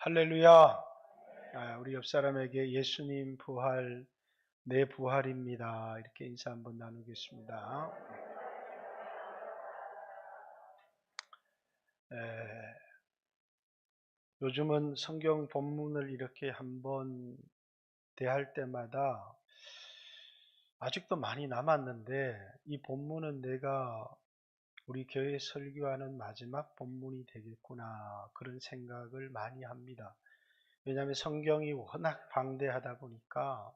할렐루야. 우리 옆 사람에게 예수님 부활, 내 부활입니다. 이렇게 인사 한번 나누겠습니다. 요즘은 성경 본문을 이렇게 한번 대할 때마다 아직도 많이 남았는데 이 본문은 내가 우리 교회 설교하는 마지막 본문이 되겠구나 그런 생각을 많이 합니다. 왜냐하면 성경이 워낙 방대하다 보니까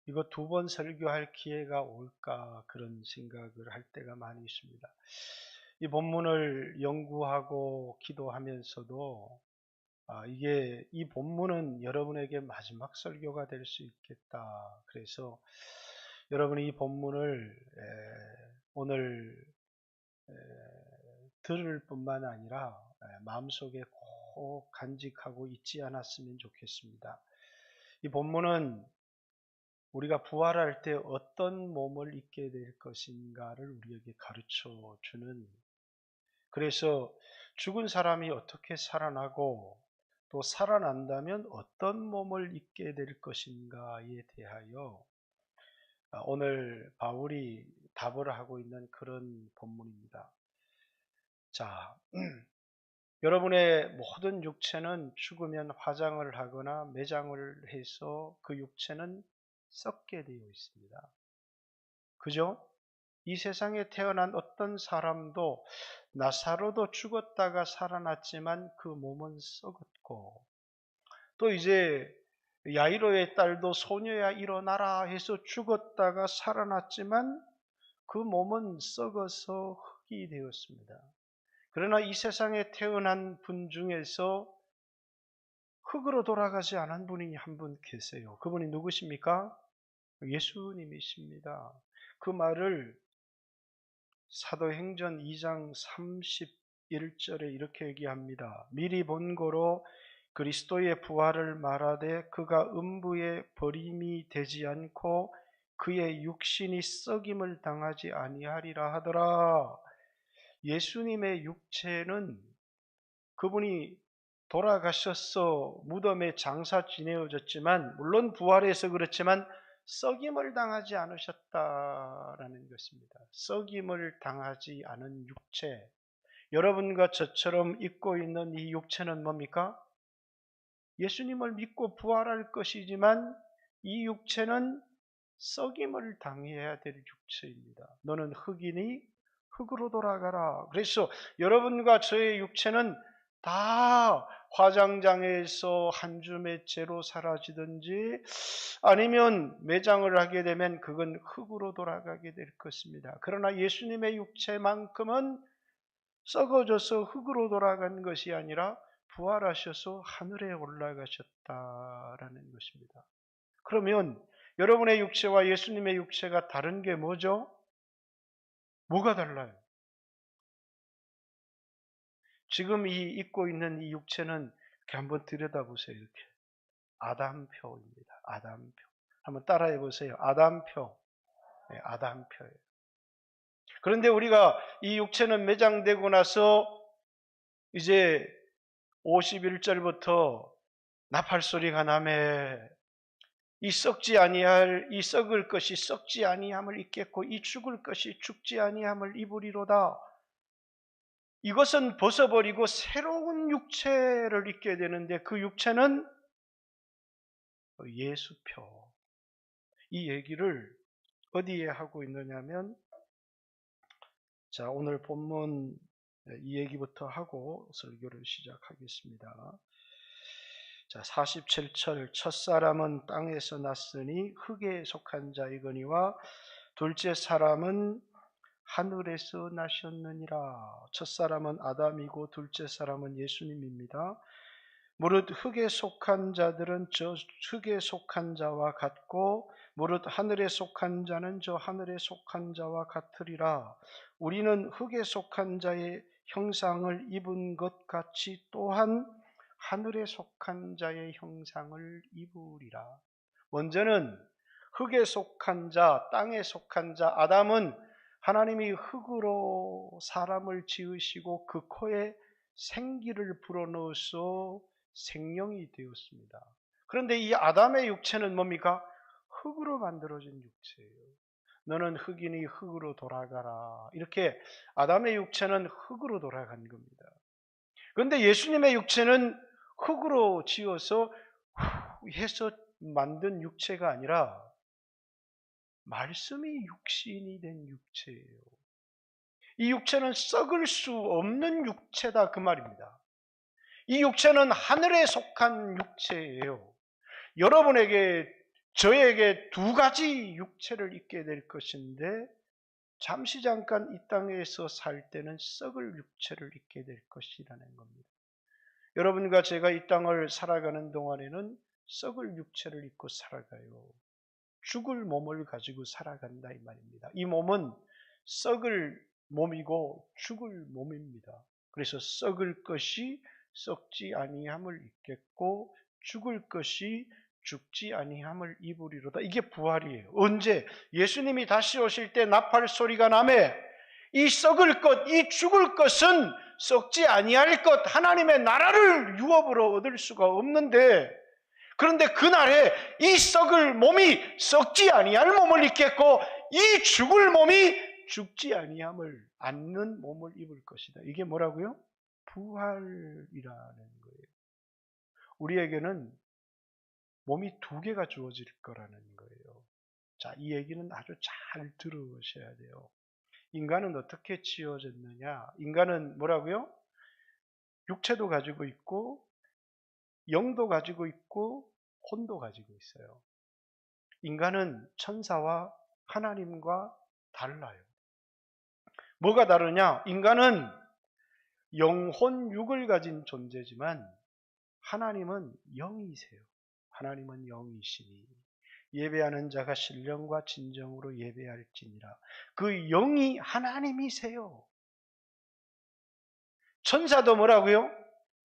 이거 두 번 설교할 기회가 올까 그런 생각을 할 때가 많이 있습니다. 이 본문을 연구하고 기도하면서도 이게 이 본문은 여러분에게 마지막 설교가 될 수 있겠다. 그래서 여러분이 이 본문을 오늘 들을 뿐만 아니라 마음속에 꼭 간직하고 있지 않았으면 좋겠습니다. 이 본문은 우리가 부활할 때 어떤 몸을 입게 될 것인가를 우리에게 가르쳐 주는, 그래서 죽은 사람이 어떻게 살아나고 또 살아난다면 어떤 몸을 입게 될 것인가에 대하여 오늘 바울이 답을 하고 있는 그런 본문입니다. 자, 여러분의 모든 육체는 죽으면 화장을 하거나 매장을 해서 그 육체는 썩게 되어 있습니다. 그죠? 이 세상에 태어난 어떤 사람도 나사로도 죽었다가 살아났지만 그 몸은 썩었고, 또 이제 야이로의 딸도 소녀야 일어나라 해서 죽었다가 살아났지만 그 몸은 썩어서 흙이 되었습니다. 그러나 이 세상에 태어난 분 중에서 흙으로 돌아가지 않은 분이 한 분 계세요. 그분이 누구십니까? 예수님이십니다. 그 말을 사도행전 2장 31절에 이렇게 얘기합니다. 미리 본고로 그리스도의 부활을 말하되 그가 음부에 버림이 되지 않고 그의 육신이 썩임을 당하지 아니하리라 하더라. 예수님의 육체는 그분이 돌아가셔서 무덤에 장사 지내어졌지만, 물론 부활해서 그렇지만 썩임을 당하지 않으셨다라는 것입니다. 썩임을 당하지 않은 육체, 여러분과 저처럼 입고 있는 이 육체는 뭡니까? 예수님을 믿고 부활할 것이지만 이 육체는 썩임을 당해야 될 육체입니다. 너는 흙이니 흙으로 돌아가라. 그래서 여러분과 저의 육체는 다 화장장에서 한 줌의 재로 사라지든지 아니면 매장을 하게 되면 그건 흙으로 돌아가게 될 것입니다. 그러나 예수님의 육체만큼은 썩어져서 흙으로 돌아간 것이 아니라 부활하셔서 하늘에 올라가셨다라는 것입니다. 그러면 여러분의 육체와 예수님의 육체가 다른 게 뭐죠? 뭐가 달라요? 지금 이 입고 있는 이 육체는 이렇게 한번 들여다보세요. 이렇게 아담표입니다. 아담표. 한번 따라해 보세요. 아담표. 네, 아담표예요. 그런데 우리가 이 육체는 매장되고 나서 이제 51절부터 나팔소리가 나매 이 썩지 아니할 이 썩을 것이 썩지 아니함을 입겠고 이 죽을 것이 죽지 아니함을 입으리로다. 이것은 벗어버리고 새로운 육체를 입게 되는데 그 육체는 예수표. 이 얘기를 어디에 하고 있느냐면, 자, 오늘 본문 이 얘기부터 하고 설교를 시작하겠습니다. 자, 47절 첫사람은 땅에서 났으니 흙에 속한 자이거니와 둘째 사람은 하늘에서 나셨느니라. 첫사람은 아담이고 둘째 사람은 예수님입니다. 무릇 흙에 속한 자들은 저 흙에 속한 자와 같고 무릇 하늘에 속한 자는 저 하늘에 속한 자와 같으리라. 우리는 흙에 속한 자의 형상을 입은 것 같이 또한 하늘에 속한 자의 형상을 입으리라. 먼저는 흙에 속한 자, 땅에 속한 자, 아담은 하나님이 흙으로 사람을 지으시고 그 코에 생기를 불어넣어서 생명이 되었습니다. 그런데 이 아담의 육체는 뭡니까? 흙으로 만들어진 육체예요. 너는 흙이니 흙으로 돌아가라. 이렇게 아담의 육체는 흙으로 돌아간 겁니다. 그런데 예수님의 육체는 흙으로 지어서 해서 만든 육체가 아니라 말씀이 육신이 된 육체예요. 이 육체는 썩을 수 없는 육체다 그 말입니다. 이 육체는 하늘에 속한 육체예요. 여러분에게 저에게 두 가지 육체를 입게 될 것인데 잠시 잠깐 이 땅에서 살 때는 썩을 육체를 입게 될 것이라는 겁니다. 여러분과 제가 이 땅을 살아가는 동안에는 썩을 육체를 입고 살아가요. 죽을 몸을 가지고 살아간다 이 말입니다. 이 몸은 썩을 몸이고 죽을 몸입니다. 그래서 썩을 것이 썩지 아니함을 입겠고 죽을 것이 죽지 아니함을 입으리로다. 이게 부활이에요. 언제? 예수님이 다시 오실 때 나팔 소리가 나매 이 썩을 것, 이 죽을 것은 썩지 아니할 것, 하나님의 나라를 유업으로 얻을 수가 없는데, 그런데 그날에 이 썩을 몸이 썩지 아니할 몸을 입겠고 이 죽을 몸이 죽지 아니함을 않는 몸을 입을 것이다. 이게 뭐라고요? 부활이라는 거예요. 우리에게는 몸이 두 개가 주어질 거라는 거예요. 자, 이 얘기는 아주 잘 들으셔야 돼요. 인간은 어떻게 지어졌느냐? 인간은 뭐라고요? 육체도 가지고 있고 영도 가지고 있고 혼도 가지고 있어요. 인간은 천사와 하나님과 달라요. 뭐가 다르냐? 인간은 영혼 육을 가진 존재지만 하나님은 영이세요. 하나님은 영이시니 예배하는 자가 신령과 진정으로 예배할지니라. 그 영이 하나님이세요. 천사도 뭐라고요?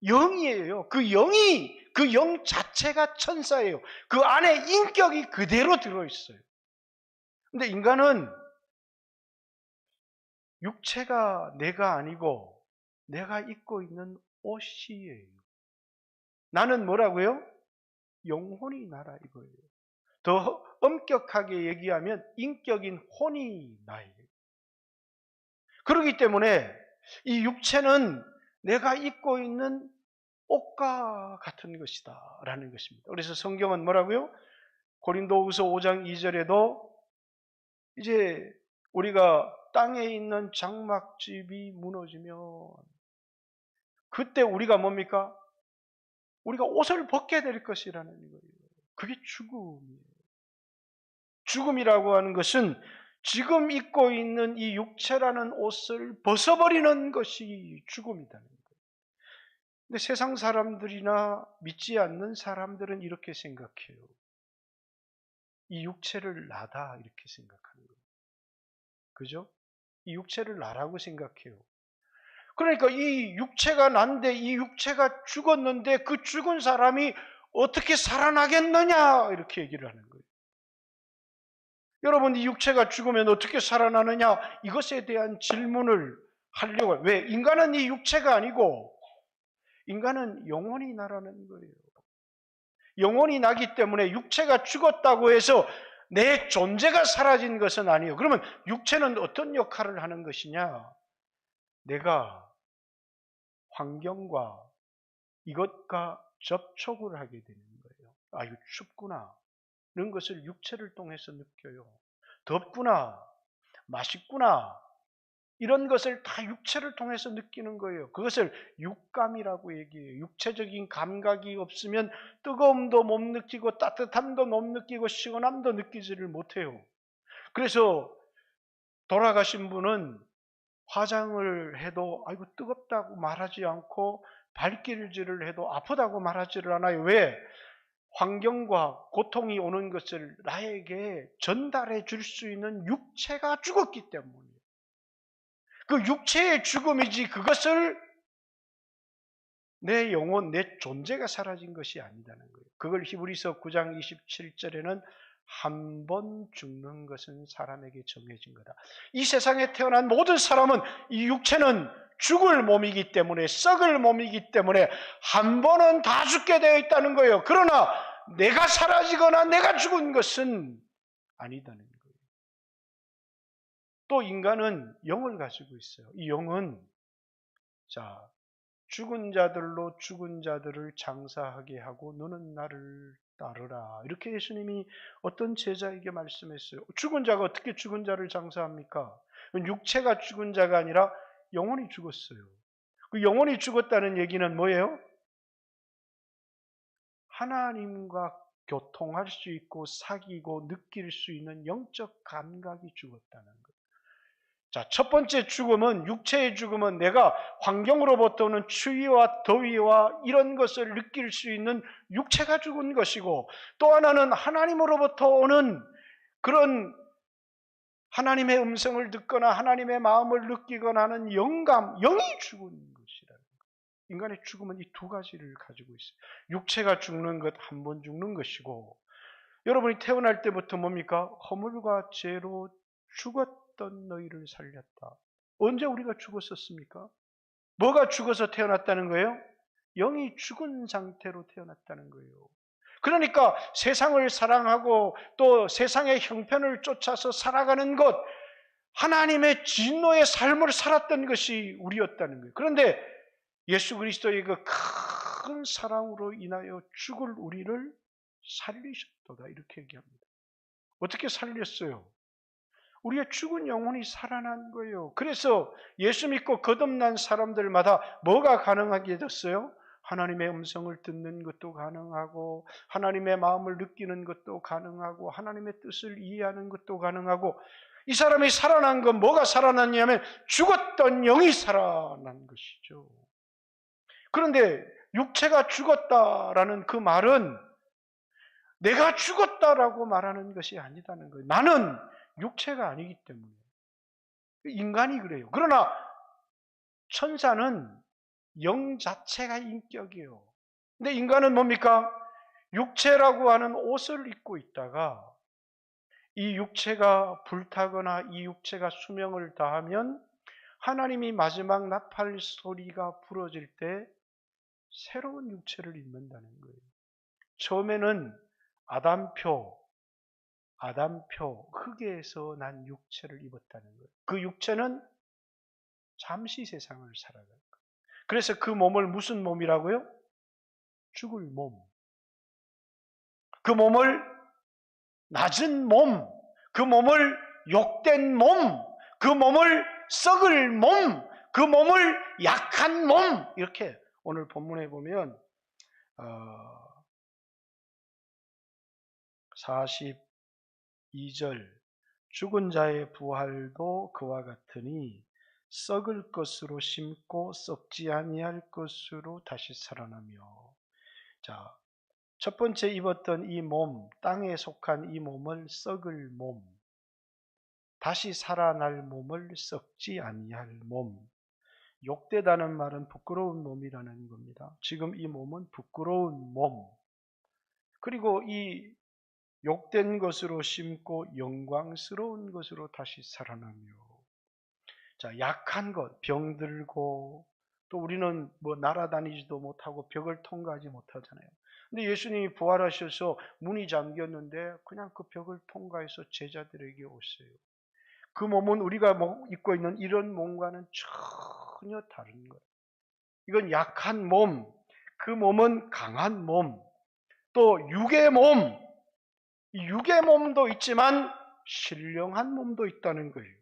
영이에요. 그 영이, 그 영 자체가 천사예요. 그 안에 인격이 그대로 들어있어요. 근데 인간은 육체가 내가 아니고 내가 입고 있는 옷이에요. 나는 뭐라고요? 영혼이 나라 이거예요. 더 엄격하게 얘기하면 인격인 혼이 나예요. 그렇기 때문에 이 육체는 내가 입고 있는 옷과 같은 것이다 라는 것입니다. 그래서 성경은 뭐라고요? 고린도후서 5장 2절에도 이제 우리가 땅에 있는 장막집이 무너지면 그때 우리가 뭡니까? 우리가 옷을 벗게 될 것이라는 거예요. 그게 죽음이에요. 죽음이라고 하는 것은 지금 입고 있는 이 육체라는 옷을 벗어버리는 것이 죽음이라는 거예요. 근데 세상 사람들이나 믿지 않는 사람들은 이렇게 생각해요. 이 육체를 나다 이렇게 생각하는 거예요. 그죠? 이 육체를 나라고 생각해요. 그러니까 이 육체가 난데 이 육체가 죽었는데 그 죽은 사람이 어떻게 살아나겠느냐 이렇게 얘기를 하는 거예요. 여러분 이 육체가 죽으면 어떻게 살아나느냐 이것에 대한 질문을 하려고 해요. 왜? 인간은 이 육체가 아니고 인간은 영혼이 나라는 거예요. 영혼이 나기 때문에 육체가 죽었다고 해서 내 존재가 사라진 것은 아니에요. 그러면 육체는 어떤 역할을 하는 것이냐? 내가 환경과 이것과 접촉을 하게 되는 거예요. 아, 이거 춥구나. 이런 것을 육체를 통해서 느껴요. 덥구나. 맛있구나. 이런 것을 다 육체를 통해서 느끼는 거예요. 그것을 육감이라고 얘기해요. 육체적인 감각이 없으면 뜨거움도 못 느끼고 따뜻함도 못 느끼고 시원함도 느끼지를 못해요. 그래서 돌아가신 분은 화장을 해도 아이고 뜨겁다고 말하지 않고 발길질을 해도 아프다고 말하지를 않아요. 왜? 환경과 고통이 오는 것을 나에게 전달해 줄 수 있는 육체가 죽었기 때문이에요. 그 육체의 죽음이지 그것을 내 영혼, 내 존재가 사라진 것이 아니라는 거예요. 그걸 히브리서 9장 27절에는 한 번 죽는 것은 사람에게 정해진 거다. 이 세상에 태어난 모든 사람은 이 육체는 죽을 몸이기 때문에, 썩을 몸이기 때문에 한 번은 다 죽게 되어 있다는 거예요. 그러나 내가 사라지거나 내가 죽은 것은 아니다는 거예요. 또 인간은 영을 가지고 있어요. 이 영은 죽은 자들로 죽은 자들을 장사하게 하고 너는 나를 따르라. 이렇게 예수님이 어떤 제자에게 말씀했어요. 죽은 자가 어떻게 죽은 자를 장사합니까? 육체가 죽은 자가 아니라 영혼이 죽었어요. 그 영혼이 죽었다는 얘기는 뭐예요? 하나님과 교통할 수 있고 사귀고 느낄 수 있는 영적 감각이 죽었다는 거예요. 첫 번째 죽음은, 육체의 죽음은 내가 환경으로부터 오는 추위와 더위와 이런 것을 느낄 수 있는 육체가 죽은 것이고, 또 하나는 하나님으로부터 오는 그런 하나님의 음성을 듣거나 하나님의 마음을 느끼거나 하는 영감, 영이 죽은 것이라는 거예요. 인간의 죽음은 이 두 가지를 가지고 있어요. 육체가 죽는 것, 한 번 죽는 것이고, 여러분이 태어날 때부터 뭡니까? 허물과 죄로 죽었던 너희를 살렸다. 언제 우리가 죽었었습니까? 뭐가 죽어서 태어났다는 거예요? 영이 죽은 상태로 태어났다는 거예요. 그러니까 세상을 사랑하고 또 세상의 형편을 쫓아서 살아가는 것, 하나님의 진노의 삶을 살았던 것이 우리였다는 거예요. 그런데 예수 그리스도의 그 큰 사랑으로 인하여 죽을 우리를 살리셨도다, 이렇게 얘기합니다. 어떻게 살렸어요? 우리의 죽은 영혼이 살아난 거예요. 그래서 예수 믿고 거듭난 사람들마다 뭐가 가능하게 됐어요? 하나님의 음성을 듣는 것도 가능하고, 하나님의 마음을 느끼는 것도 가능하고, 하나님의 뜻을 이해하는 것도 가능하고, 이 사람이 살아난 건 뭐가 살아났냐면 죽었던 영이 살아난 것이죠. 그런데 육체가 죽었다라는 그 말은 내가 죽었다라고 말하는 것이 아니다는 거예요. 나는 육체가 아니기 때문에. 인간이 그래요. 그러나 천사는 영 자체가 인격이에요. 근데 인간은 뭡니까? 육체라고 하는 옷을 입고 있다가 이 육체가 불타거나 이 육체가 수명을 다하면 하나님이 마지막 나팔 소리가 부러질 때 새로운 육체를 입는다는 거예요. 처음에는 아담표 흙에서 난 육체를 입었다는 거예요. 그 육체는 잠시 세상을 살아갈 거예요. 그래서 그 몸을 무슨 몸이라고요? 죽을 몸. 그 몸을 낮은 몸, 그 몸을 욕된 몸, 그 몸을 썩을 몸, 그 몸을 약한 몸, 이렇게 오늘 본문에 보면 42절 죽은 자의 부활도 그와 같으니 썩을 것으로 심고 썩지 아니할 것으로 다시 살아나며. 첫 번째 입었던 이 몸, 땅에 속한 이 몸을 썩을 몸, 다시 살아날 몸을 썩지 아니할 몸. 욕되다는 말은 부끄러운 몸이라는 겁니다. 지금 이 몸은 부끄러운 몸, 그리고 이 욕된 것으로 심고 영광스러운 것으로 다시 살아나며. 약한 것, 병들고, 또 우리는 날아다니지도 못하고 벽을 통과하지 못하잖아요. 근데 예수님이 부활하셔서 문이 잠겼는데 그냥 그 벽을 통과해서 제자들에게 오세요. 그 몸은 우리가 입고 있는 이런 몸과는 전혀 다른 거예요. 이건 약한 몸, 그 몸은 강한 몸, 또 육의 몸, 육의 몸도 있지만 신령한 몸도 있다는 거예요.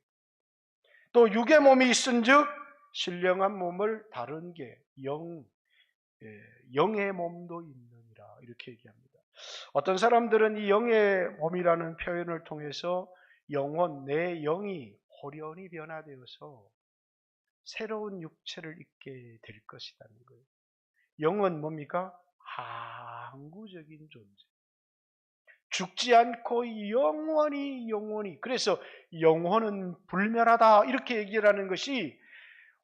또 육의 몸이 있은즉 신령한 몸을 다른 게 영의 몸도 있느니라, 이렇게 얘기합니다. 어떤 사람들은 이 영의 몸이라는 표현을 통해서 영혼, 내 영이 호련히 변화되어서 새로운 육체를 입게 될 것이라는 거예요. 영은 뭡니까? 항구적인 존재. 죽지 않고 영원히. 그래서 영혼은 불멸하다, 이렇게 얘기를 하는 것이,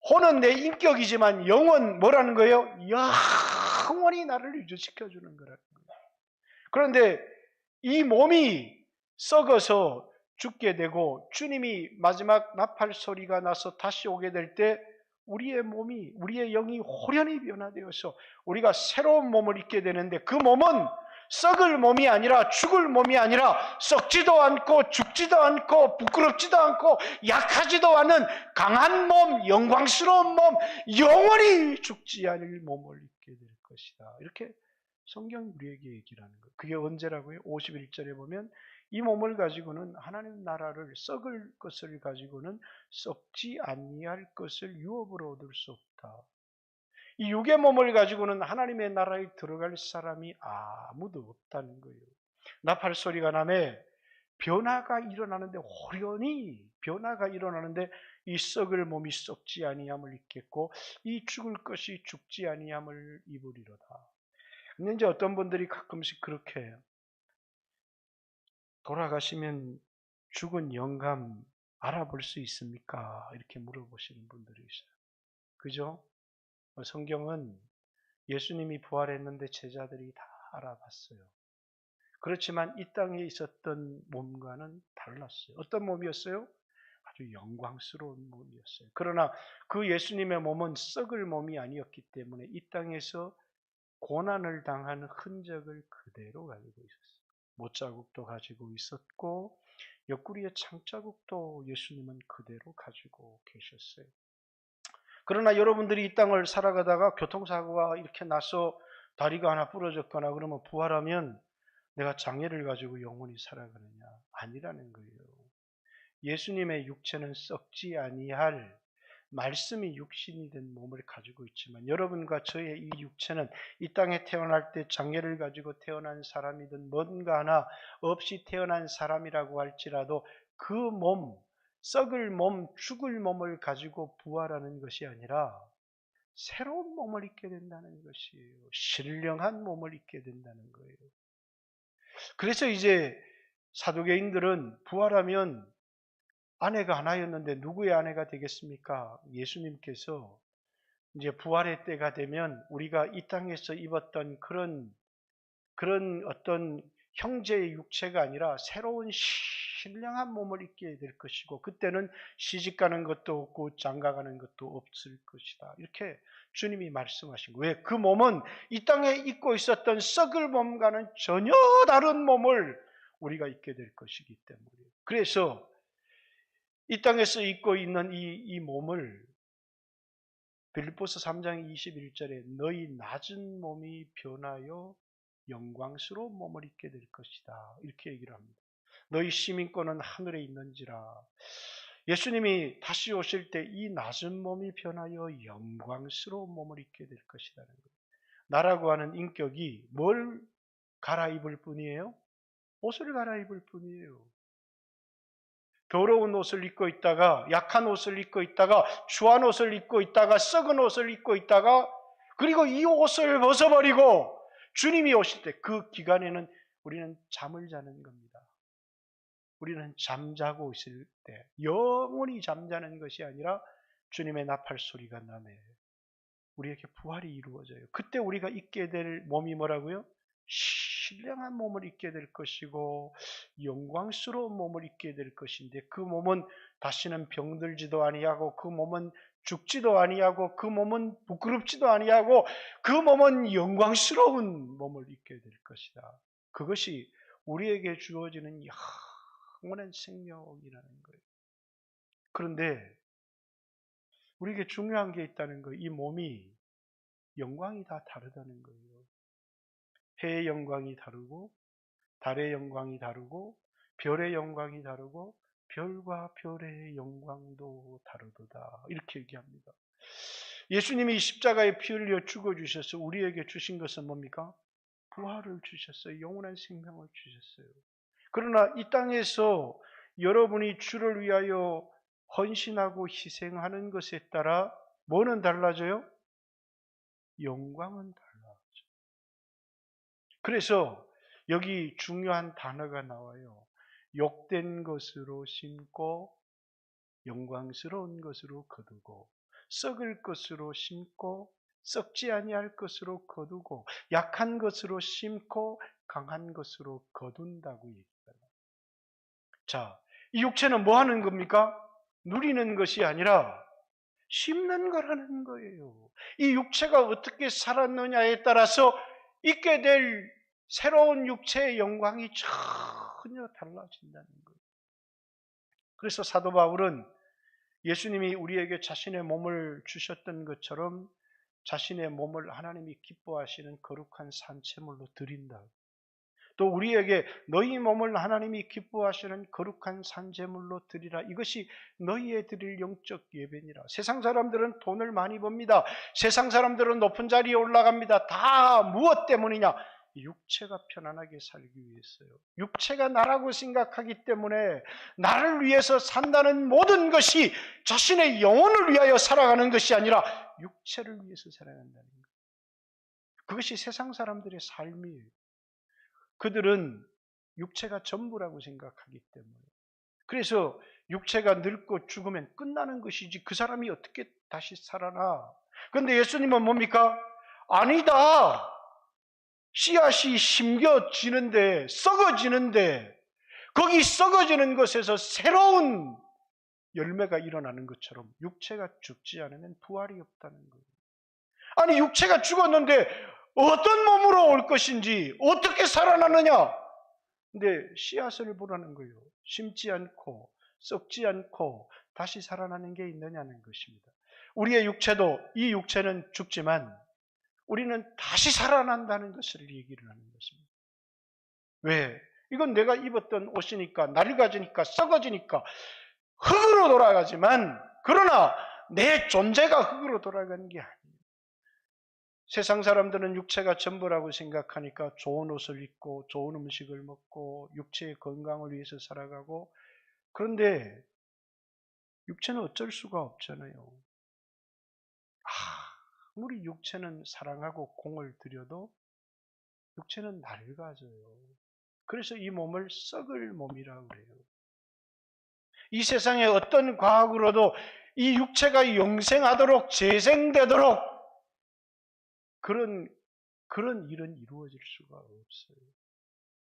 혼은 내 인격이지만 영은 뭐라는 거예요? 영원히 나를 유지시켜주는 거라는 거예요. 그런데 이 몸이 썩어서 죽게 되고 주님이 마지막 나팔 소리가 나서 다시 오게 될 때 우리의 몸이, 우리의 영이 호련히 변화되어서 우리가 새로운 몸을 입게 되는데, 그 몸은 썩을 몸이 아니라, 죽을 몸이 아니라, 썩지도 않고 죽지도 않고 부끄럽지도 않고 약하지도 않은 강한 몸, 영광스러운 몸, 영원히 죽지 않을 몸을 입게 될 것이다. 이렇게 성경이 우리에게 얘기를 하는 거예요. 그게 언제라고요? 51절에 보면 이 몸을 가지고는 하나님 나라를, 썩을 것을 가지고는 썩지 아니할 것을 유업으로 얻을 수 없다. 이 육의 몸을 가지고는 하나님의 나라에 들어갈 사람이 아무도 없다는 거예요. 나팔 소리가 나매 변화가 일어나는데, 호련히 변화가 일어나는데 이 썩을 몸이 썩지 아니함을 입겠고 이 죽을 것이 죽지 아니함을 입으리로다. 근데 이제 어떤 분들이 가끔씩 그렇게 돌아가시면 죽은 영감 알아볼 수 있습니까? 이렇게 물어보시는 분들이 있어요. 그죠? 성경은 예수님이 부활했는데 제자들이 다 알아봤어요. 그렇지만 이 땅에 있었던 몸과는 달랐어요. 어떤 몸이었어요? 아주 영광스러운 몸이었어요. 그러나 그 예수님의 몸은 썩을 몸이 아니었기 때문에 이 땅에서 고난을 당한 흔적을 그대로 가지고 있었어요. 못자국도 가지고 있었고 옆구리의 창자국도 예수님은 그대로 가지고 계셨어요. 그러나 여러분들이 이 땅을 살아가다가 교통사고가 이렇게 나서 다리가 하나 부러졌거나 그러면 부활하면 내가 장애를 가지고 영원히 살아가느냐? 아니라는 거예요. 예수님의 육체는 썩지 아니할 말씀이 육신이 된 몸을 가지고 있지만 여러분과 저의 이 육체는 이 땅에 태어날 때 장애를 가지고 태어난 사람이든 뭔가 하나 없이 태어난 사람이라고 할지라도 그 몸, 썩을 몸, 죽을 몸을 가지고 부활하는 것이 아니라 새로운 몸을 입게 된다는 것이에요. 신령한 몸을 입게 된다는 거예요. 그래서 이제 사두개인들은 부활하면 아내가 하나였는데 누구의 아내가 되겠습니까? 예수님께서 이제 부활의 때가 되면 우리가 이 땅에서 입었던 그런 어떤 형제의 육체가 아니라 새로운 신령한 몸을 입게 될 것이고 그때는 시집가는 것도 없고 장가가는 것도 없을 것이다. 이렇게 주님이 말씀하신 거예요. 왜? 그 몸은 이 땅에 입고 있었던 썩을 몸과는 전혀 다른 몸을 우리가 입게 될 것이기 때문이에요. 그래서 이 땅에서 입고 있는 이 몸을 빌립보서 3장 21절에 너희 낮은 몸이 변하여 영광스러운 몸을 입게 될 것이다. 이렇게 얘기를 합니다. 너희 시민권은 하늘에 있는지라. 예수님이 다시 오실 때 이 낮은 몸이 변하여 영광스러운 몸을 입게 될 것이라는 거예요. 나라고 하는 인격이 뭘 갈아입을 뿐이에요? 옷을 갈아입을 뿐이에요. 더러운 옷을 입고 있다가 약한 옷을 입고 있다가 추한 옷을 입고 있다가 썩은 옷을 입고 있다가 그리고 이 옷을 벗어버리고 주님이 오실 때 그 기간에는 우리는 잠을 자는 겁니다. 우리는 잠자고 있을 때 영원히 잠자는 것이 아니라 주님의 나팔 소리가 나네 우리에게 부활이 이루어져요. 그때 우리가 입게 될 몸이 뭐라고요? 신령한 몸을 입게 될 것이고 영광스러운 몸을 입게 될 것인데 그 몸은 다시는 병들지도 아니하고 그 몸은 죽지도 아니하고 그 몸은 부끄럽지도 아니하고 그 몸은 영광스러운 몸을 입게 될 것이다. 그것이 우리에게 주어지는 영원한 생명이라는 거예요. 그런데 우리에게 중요한 게 있다는 거예요. 이 몸이 영광이 다 다르다는 거예요. 해의 영광이 다르고 달의 영광이 다르고 별의 영광이 다르고 별과 별의 영광도 다르도다. 이렇게 얘기합니다. 예수님이 십자가에 피 흘려 죽어주셔서 우리에게 주신 것은 뭡니까? 부활을 주셨어요. 영원한 생명을 주셨어요. 그러나 이 땅에서 여러분이 주를 위하여 헌신하고 희생하는 것에 따라 뭐는 달라져요? 영광은 달라져요. 그래서 여기 중요한 단어가 나와요. 욕된 것으로 심고 영광스러운 것으로 거두고 썩을 것으로 심고 썩지 아니할 것으로 거두고 약한 것으로 심고 강한 것으로 거둔다고 얘기합니다. 자, 이 육체는 뭐 하는 겁니까? 누리는 것이 아니라 심는 거라는 거예요. 이 육체가 어떻게 살았느냐에 따라서 있게 될 새로운 육체의 영광이 전혀 달라진다는 거예요. 그래서 사도 바울은 예수님이 우리에게 자신의 몸을 주셨던 것처럼 자신의 몸을 하나님이 기뻐하시는 거룩한 산채물로 드린다. 또 우리에게 너희 몸을 하나님이 기뻐하시는 거룩한 산제물로 드리라. 이것이 너희의 드릴 영적 예배니라. 세상 사람들은 돈을 많이 법니다. 세상 사람들은 높은 자리에 올라갑니다. 다 무엇 때문이냐? 육체가 편안하게 살기 위해서요. 육체가 나라고 생각하기 때문에 나를 위해서 산다는 모든 것이 자신의 영혼을 위하여 살아가는 것이 아니라 육체를 위해서 살아간다는 거예요. 그것이 세상 사람들의 삶이에요. 그들은 육체가 전부라고 생각하기 때문에. 그래서 육체가 늙고 죽으면 끝나는 것이지 그 사람이 어떻게 다시 살아나. 그런데 예수님은 뭡니까? 아니다. 씨앗이 심겨지는데, 썩어지는데, 거기 썩어지는 것에서 새로운 열매가 일어나는 것처럼 육체가 죽지 않으면 부활이 없다는 거예요. 아니, 육체가 죽었는데 어떤 몸으로 올 것인지, 어떻게 살아나느냐? 근데 씨앗을 보라는 거예요. 심지 않고 썩지 않고 다시 살아나는 게 있느냐는 것입니다. 우리의 육체도, 이 육체는 죽지만 우리는 다시 살아난다는 것을 얘기를 하는 것입니다. 왜? 이건 내가 입었던 옷이니까, 낡아지니까, 썩어지니까 흙으로 돌아가지만, 그러나 내 존재가 흙으로 돌아가는 게 아니에요. 세상 사람들은 육체가 전부라고 생각하니까 좋은 옷을 입고 좋은 음식을 먹고 육체의 건강을 위해서 살아가고, 그런데 육체는 어쩔 수가 없잖아요. 아무리 육체는 사랑하고 공을 들여도 육체는 낡아져요. 그래서 이 몸을 썩을 몸이라고 그래요. 이 세상에 어떤 과학으로도 이 육체가 영생하도록 재생되도록 그런 일은 이루어질 수가 없어요.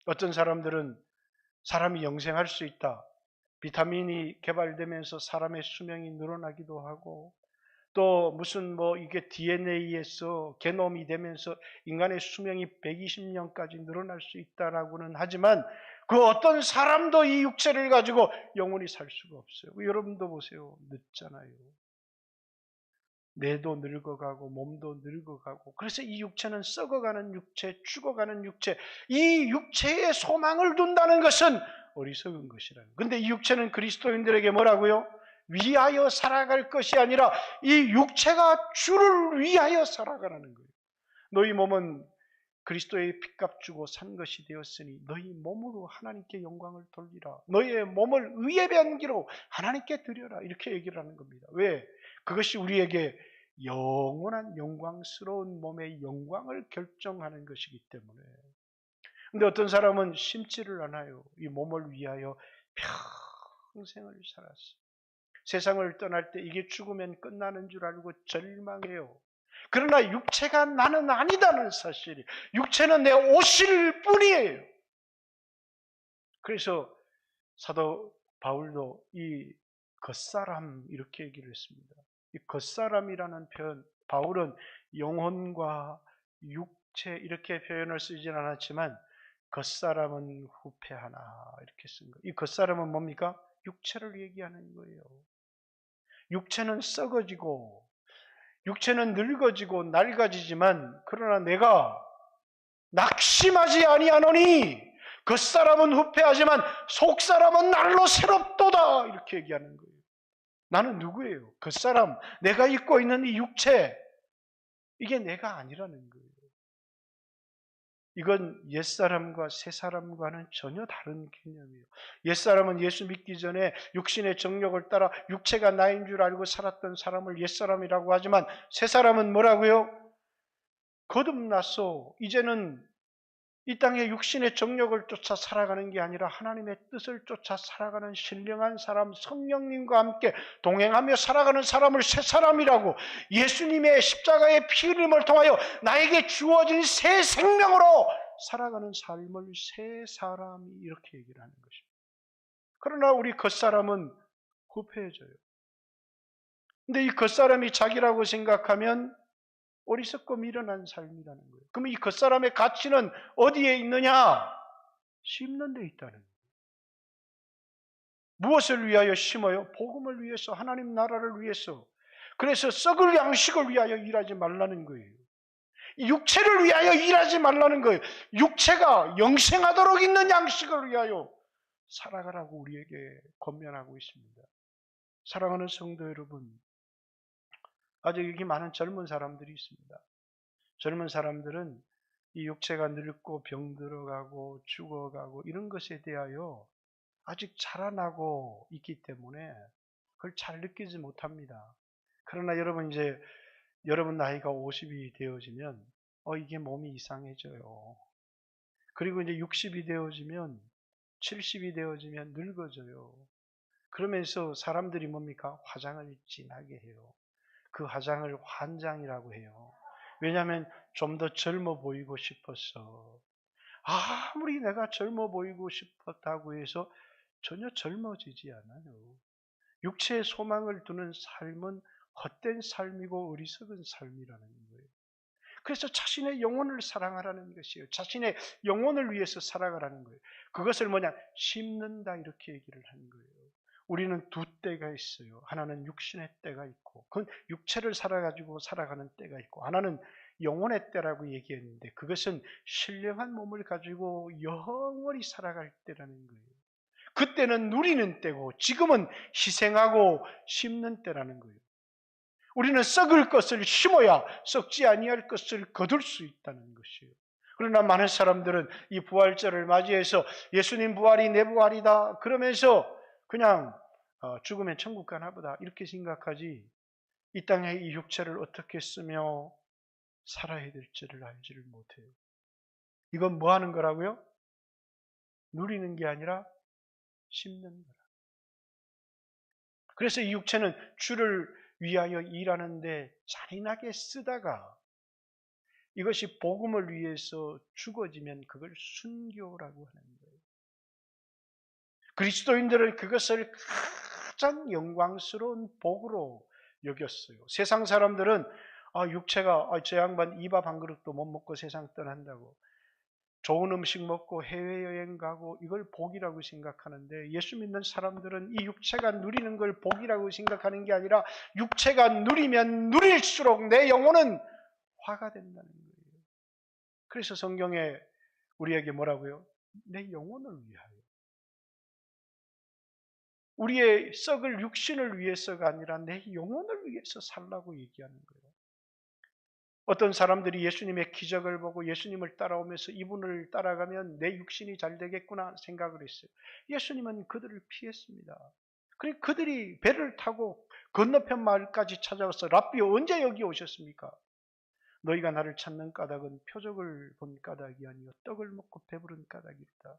어떤 사람들은 사람이 영생할 수 있다. 비타민이 개발되면서 사람의 수명이 늘어나기도 하고, 또 무슨 이게 DNA에서 게놈이 되면서 인간의 수명이 120년까지 늘어날 수 있다라고는 하지만 그 어떤 사람도 이 육체를 가지고 영원히 살 수가 없어요. 여러분도 보세요. 늙잖아요. 뇌도 늙어가고 몸도 늙어가고, 그래서 이 육체는 썩어가는 육체, 죽어가는 육체, 이 육체에 소망을 둔다는 것은 어리석은 것이라는. 그런데 이 육체는 그리스도인들에게 뭐라고요? 위하여 살아갈 것이 아니라 이 육체가 주를 위하여 살아가라는 거예요. 너희 몸은 그리스도의 핏값 주고 산 것이 되었으니 너희 몸으로 하나님께 영광을 돌리라. 너희의 몸을 의의 변기로 하나님께 드려라. 이렇게 얘기를 하는 겁니다. 왜? 그것이 우리에게 영원한 영광스러운 몸의 영광을 결정하는 것이기 때문에. 근데 어떤 사람은 심지를 않아요. 이 몸을 위하여 평생을 살았어요. 세상을 떠날 때 이게 죽으면 끝나는 줄 알고 절망해요. 그러나 육체가 나는 아니다는 사실이, 육체는 내 옷일 뿐이에요. 그래서 사도 바울도 이 겉사람 이렇게 얘기를 했습니다. 이 겉사람이라는 표현, 바울은 영혼과 육체 이렇게 표현을 쓰진 않았지만 겉사람은 후패하나 이렇게 쓴 거예요. 이 겉사람은 뭡니까? 육체를 얘기하는 거예요. 육체는 썩어지고 육체는 늙어지고 낡아지지만 그러나 내가 낙심하지 아니하노니 겉사람은 후패하지만 속사람은 날로 새롭도다 이렇게 얘기하는 거예요. 나는 누구예요? 겉사람, 내가 입고 있는 이 육체, 이게 내가 아니라는 거예요. 이건 옛사람과 새사람과는 전혀 다른 개념이에요. 옛사람은 예수 믿기 전에 육신의 정욕을 따라 육체가 나인 줄 알고 살았던 사람을 옛사람이라고 하지만 새사람은 뭐라고요? 거듭나서 이제는 이 땅에 육신의 정욕을 쫓아 살아가는 게 아니라 하나님의 뜻을 쫓아 살아가는 신령한 사람, 성령님과 함께 동행하며 살아가는 사람을 새 사람이라고, 예수님의 십자가의 피 흘림을 통하여 나에게 주어진 새 생명으로 살아가는 삶을 새 사람이 이렇게 얘기를 하는 것입니다. 그러나 우리 겉사람은 후패해져요. 근데 이 겉사람이 자기라고 생각하면 어리석고 미련한 삶이라는 거예요. 그럼 이 겉사람의 가치는 어디에 있느냐? 심는 데 있다는 거예요. 무엇을 위하여 심어요? 복음을 위해서, 하나님 나라를 위해서. 그래서 썩을 양식을 위하여 일하지 말라는 거예요. 육체를 위하여 일하지 말라는 거예요. 육체가 영생하도록 있는 양식을 위하여 살아가라고 우리에게 권면하고 있습니다. 사랑하는 성도 여러분, 아직 여기 많은 젊은 사람들이 있습니다. 젊은 사람들은 이 육체가 늙고 병들어가고 죽어가고 이런 것에 대하여 아직 자라나고 있기 때문에 그걸 잘 느끼지 못합니다. 그러나 여러분 이제 여러분 나이가 50이 되어지면 이게 몸이 이상해져요. 그리고 이제 60이 되어지면 70이 되어지면 늙어져요. 그러면서 사람들이 뭡니까? 화장을 진하게 해요. 그 화장을 환장이라고 해요. 왜냐하면 좀 더 젊어 보이고 싶어서. 아무리 내가 젊어 보이고 싶었다고 해서 전혀 젊어지지 않아요. 육체의 소망을 두는 삶은 헛된 삶이고 어리석은 삶이라는 거예요. 그래서 자신의 영혼을 사랑하라는 것이에요. 자신의 영혼을 위해서 살아가라는 거예요. 그것을 뭐냐? 심는다 이렇게 얘기를 하는 거예요. 우리는 두 때가 있어요. 하나는 육신의 때가 있고 그건 육체를 살아가지고 살아가는 때가 있고, 하나는 영혼의 때라고 얘기했는데 그것은 신령한 몸을 가지고 영원히 살아갈 때라는 거예요. 그때는 누리는 때고 지금은 희생하고 심는 때라는 거예요. 우리는 썩을 것을 심어야 썩지 아니할 것을 거둘 수 있다는 것이에요. 그러나 많은 사람들은 이 부활절을 맞이해서 예수님 부활이 내 부활이다 그러면서 그냥 죽으면 천국 가나 보다 이렇게 생각하지, 이 땅에 이 육체를 어떻게 쓰며 살아야 될지를 알지를 못해요. 이건 뭐 하는 거라고요? 누리는 게 아니라 심는 거라. 그래서 이 육체는 주를 위하여 일하는데 잔인하게 쓰다가 이것이 복음을 위해서 죽어지면 그걸 순교라고 하는 거예요. 그리스도인들은 그것을 가장 영광스러운 복으로 여겼어요. 세상 사람들은 육체가 저 양반 이 밥 한 그릇도 못 먹고 세상 떠난다고, 좋은 음식 먹고 해외여행 가고 이걸 복이라고 생각하는데, 예수 믿는 사람들은 이 육체가 누리는 걸 복이라고 생각하는 게 아니라 육체가 누리면 누릴수록 내 영혼은 화가 된다는 거예요. 그래서 성경에 우리에게 뭐라고요? 내 영혼을 위하여. 우리의 썩을 육신을 위해서가 아니라 내 영혼을 위해서 살라고 얘기하는 거예요. 어떤 사람들이 예수님의 기적을 보고 예수님을 따라오면서 이분을 따라가면 내 육신이 잘 되겠구나 생각을 했어요. 예수님은 그들을 피했습니다. 그러니까 그들이 배를 타고 건너편 마을까지 찾아와서 랍비 언제 여기 오셨습니까? 너희가 나를 찾는 까닭은 표적을 본 까닭이 아니요 떡을 먹고 배부른 까닭이다.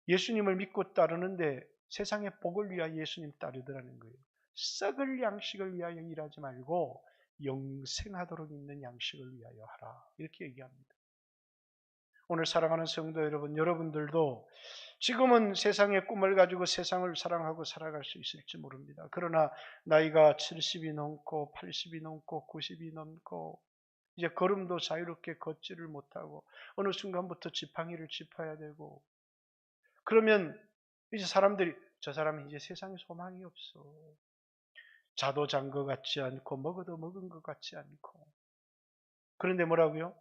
예수님을 믿고 따르는데 세상의 복을 위하여 예수님 따르더라는 거예요. 썩을 양식을 위하여 일하지 말고 영생하도록 있는 양식을 위하여 하라. 이렇게 얘기합니다. 오늘 사랑하는 성도 여러분, 여러분들도 지금은 세상의 꿈을 가지고 세상을 사랑하고 살아갈 수 있을지 모릅니다. 그러나 나이가 70이 넘고 80이 넘고 90이 넘고 이제 걸음도 자유롭게 걷지를 못하고 어느 순간부터 지팡이를 짚어야 되고, 그러면 이제 사람들이 저 사람이 이제 세상에 소망이 없어. 자도 잔 것 같지 않고 먹어도 먹은 것 같지 않고. 그런데 뭐라고요?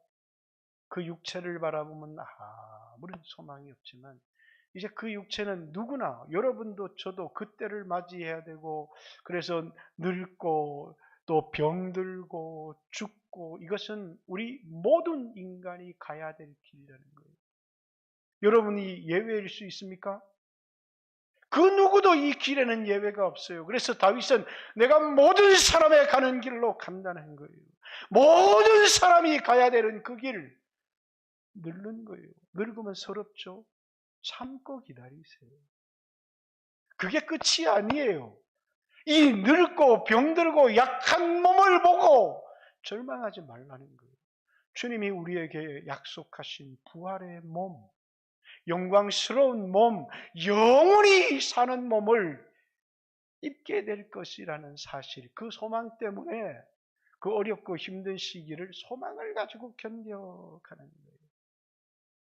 그 육체를 바라보면 아무런 소망이 없지만 이제 그 육체는 누구나, 여러분도 저도 그때를 맞이해야 되고, 그래서 늙고 또 병들고 죽고, 이것은 우리 모든 인간이 가야 될 길이라는 거예요. 여러분이 예외일 수 있습니까? 그 누구도 이 길에는 예외가 없어요. 그래서 다윗은 내가 모든 사람의 가는 길로 간다는 거예요. 모든 사람이 가야 되는 그 길 늙는 거예요. 늙으면 서럽죠? 참고 기다리세요. 그게 끝이 아니에요. 이 늙고 병들고 약한 몸을 보고 절망하지 말라는 거예요. 주님이 우리에게 약속하신 부활의 몸, 영광스러운 몸, 영원히 사는 몸을 입게 될 것이라는 사실, 그 소망 때문에 그 어렵고 힘든 시기를 소망을 가지고 견뎌가는 거예요.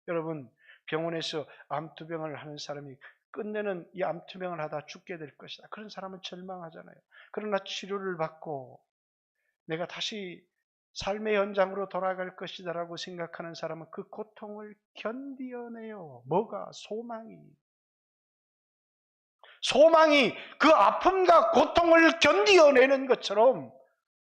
여러분, 병원에서 암투병을 하는 사람이 끝내는 이 암투병을 하다 죽게 될 것이다, 그런 사람은 절망하잖아요. 그러나 치료를 받고 내가 다시 삶의 현장으로 돌아갈 것이다라고 생각하는 사람은 그 고통을 견디어내요. 뭐가? 소망이 그 아픔과 고통을 견디어내는 것처럼,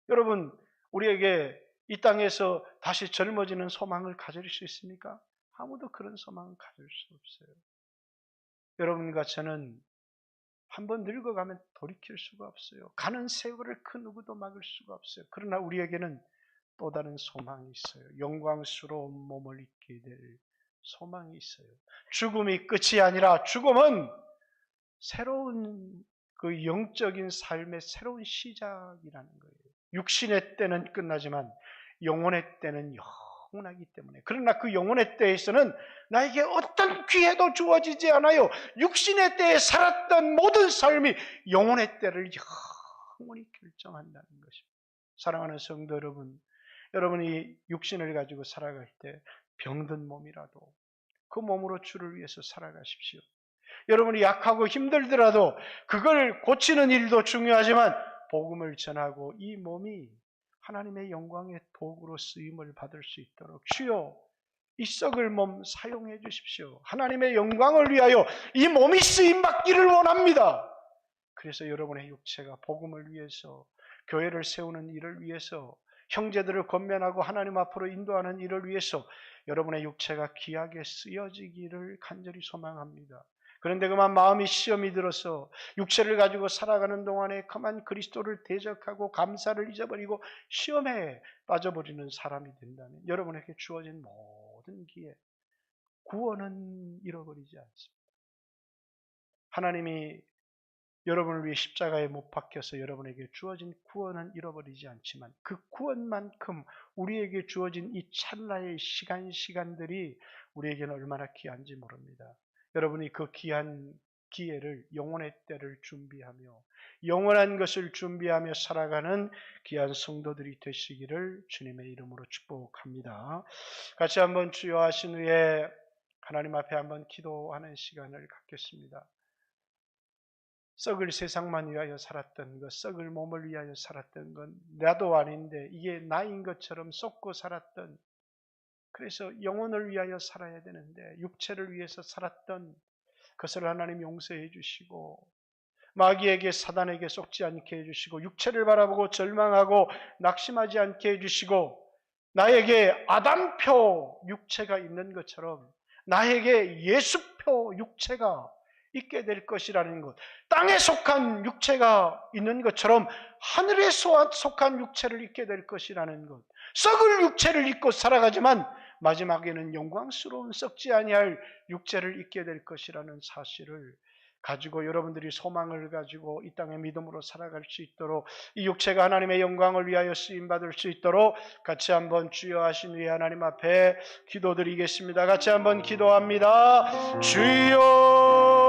여러분, 우리에게 이 땅에서 다시 젊어지는 소망을 가질 수 있습니까? 아무도 그런 소망을 가질 수 없어요. 여러분과 저는 한번 늙어가면 돌이킬 수가 없어요. 가는 세월을 그 누구도 막을 수가 없어요. 그러나 우리에게는 또 다른 소망이 있어요. 영광스러운 몸을 입게 될 소망이 있어요. 죽음이 끝이 아니라 죽음은 새로운 그 영적인 삶의 새로운 시작이라는 거예요. 육신의 때는 끝나지만 영혼의 때는 영원하기 때문에, 그러나 그 영혼의 때에서는 나에게 어떤 기회도 주어지지 않아요. 육신의 때에 살았던 모든 삶이 영혼의 때를 영원히 결정한다는 것입니다. 사랑하는 성도 여러분, 여러분이 육신을 가지고 살아갈 때 병든 몸이라도 그 몸으로 주를 위해서 살아가십시오. 여러분이 약하고 힘들더라도 그걸 고치는 일도 중요하지만 복음을 전하고 이 몸이 하나님의 영광의 도구로 쓰임을 받을 수 있도록 주여 이 썩을 몸 사용해 주십시오. 하나님의 영광을 위하여 이 몸이 쓰임 받기를 원합니다. 그래서 여러분의 육체가 복음을 위해서, 교회를 세우는 일을 위해서, 형제들을 권면하고 하나님 앞으로 인도하는 일을 위해서 여러분의 육체가 귀하게 쓰여지기를 간절히 소망합니다. 그런데 그만 마음이 시험이 들어서 육체를 가지고 살아가는 동안에 그만 그리스도를 대적하고 감사를 잊어버리고 시험에 빠져버리는 사람이 된다면 여러분에게 주어진 모든 기회, 구원은 잃어버리지 않습니다. 하나님이 여러분을 위해 십자가에 못 박혀서 여러분에게 주어진 구원은 잃어버리지 않지만 그 구원만큼 우리에게 주어진 이 찰나의 시간들이 우리에게는 얼마나 귀한지 모릅니다. 여러분이 그 귀한 기회를, 영혼의 때를 준비하며 영원한 것을 준비하며 살아가는 귀한 성도들이 되시기를 주님의 이름으로 축복합니다. 같이 한번 주여 하신 후에 하나님 앞에 한번 기도하는 시간을 갖겠습니다. 썩을 세상만 위하여 살았던 것, 썩을 몸을 위하여 살았던 건 나도 아닌데 이게 나인 것처럼 썩고 살았던, 그래서 영혼을 위하여 살아야 되는데 육체를 위해서 살았던 그것을 하나님 용서해 주시고 마귀에게, 사단에게 속지 않게 해주시고 육체를 바라보고 절망하고 낙심하지 않게 해주시고 나에게 아담표 육체가 있는 것처럼 나에게 예수표 육체가 있게 될 것이라는 것, 땅에 속한 육체가 있는 것처럼 하늘에 속한 육체를 입게 될 것이라는 것, 썩을 육체를 입고 살아가지만 마지막에는 영광스러운 썩지 아니할 육체를 입게 될 것이라는 사실을 가지고 여러분들이 소망을 가지고 이 땅의 믿음으로 살아갈 수 있도록, 이 육체가 하나님의 영광을 위하여 쓰임받을 수 있도록 같이 한번 주여 하신 후에 하나님 앞에 기도드리겠습니다. 같이 한번 기도합니다. 주여